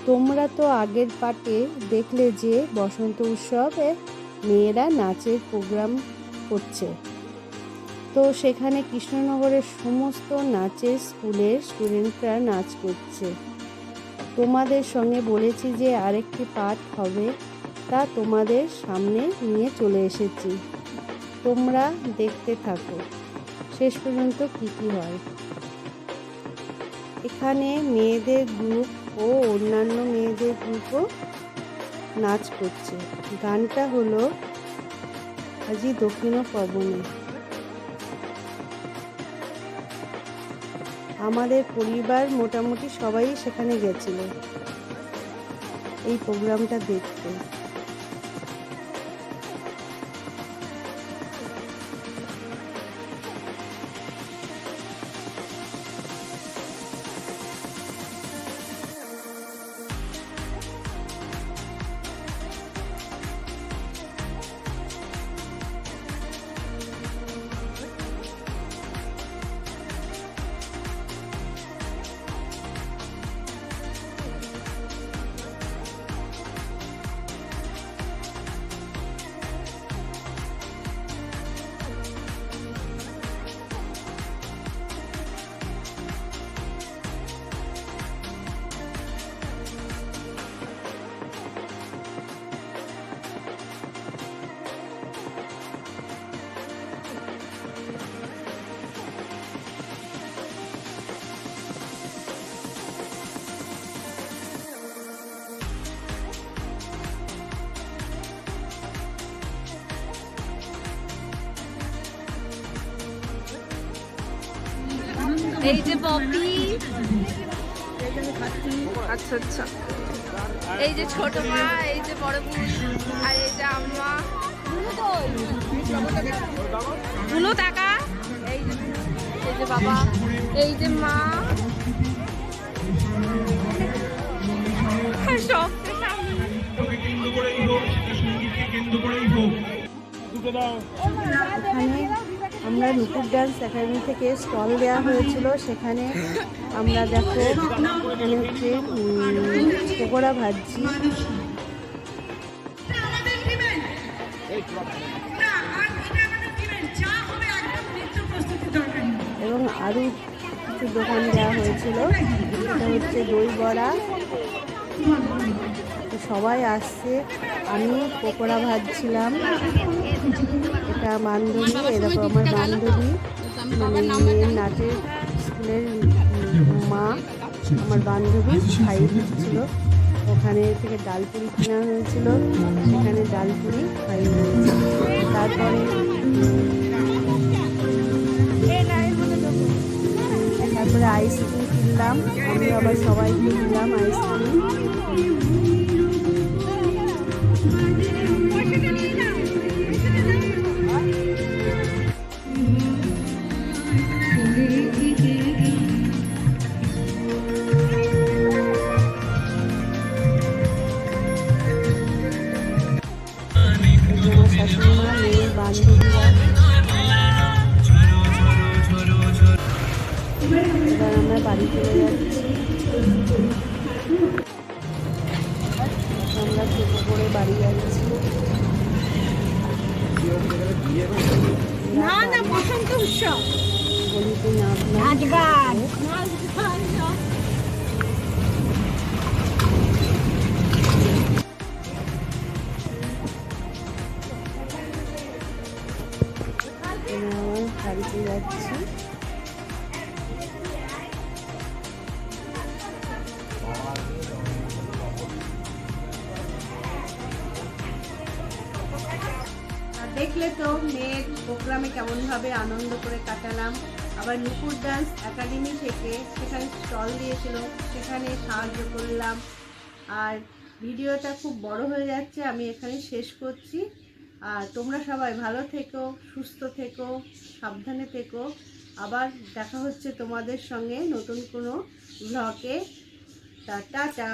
তোমরা তো আগের পার্টে দেখলে যে বসন্ত উৎসবে মেয়েরা নাচের প্রোগ্রাম করছে। তো সেখানে কৃষ্ণনগরের সমস্ত নাচের স্কুলের স্টুডেন্টরা নাচ করছে। তোমাদের সঙ্গে বলেছি যে আরেকটি পার্ট হবে, তা তোমাদের সামনে নিয়ে চলে এসেছি। তোমরা দেখতে থাকো শেষ পর্যন্ত কি হয়। এখানে মেয়েদের গ্রুপ ও অন্যান্য মেয়েদের গ্রুপও নাচ করছে। গানটা হলো আজি দক্ষিণ পবনে। আমাদের পরিবার মোটামুটি সবাই সেখানে গেছিল এই প্রোগ্রামটা দেখতে। এই যে পপি, আচ্ছা আচ্ছা, এই যে ছোট মা, এই যে বড় বোন, আর এই যে আম্মা। বুনু টাকা, এই যে বাবা, এই যে মা, সব এখানে আমরা নুপুর ডান্স একাডেমি থেকে স্টল দেওয়া হয়েছিল। সেখানে আমরা দেখো এখানে হচ্ছে পকোড়া ভাজছি এবং আরও কিছু দোকান দেওয়া হয়েছিল। এটা হচ্ছে দই বড়া। সবাই আসছে, আমি পকোড়া ভাজছিলাম। এটা বান্ধবী, এরকম আমার বান্ধবী মানে মেয়ের নাচের স্কুলের মা, আমার বান্ধবী খাইয়ে দিচ্ছিল। ওখানে থেকে ডালপুরি কেনা হয়েছিল, সেখানে ডালপুরি খাইয়ে দিয়েছে। তারপরে আইসক্রিম কিনলাম, আমি আবার সবাইকে দিলাম আইসক্রিম। শাশুড়িমা, মেয়ের বান্ধবীরা। এবার আমরা বাড়ি চলে যাচ্ছি। আমরা টোটো করে বাড়ি যাচ্ছি। না না, বসন্ত উৎসব গলিতে নাচ গান। বাড়িতে যাচ্ছি। দেখলে তো মেয়ের প্রোগ্রামে কেমনভাবে আনন্দ করে কাটালাম। আবার নুপুর ডান্স একাডেমি থেকে সেখানে স্টল দিয়েছিল, সেখানে সাহায্য করলাম। আর ভিডিওটা খুব বড় হয়ে যাচ্ছে, আমি এখানে শেষ করছি। আর তোমরা সবাই ভালো থেকো, সুস্থ থেকো, সাবধানে থেকো। আবার দেখা হচ্ছে তোমাদের সঙ্গে নতুন কোনো ব্লগে। টাটা।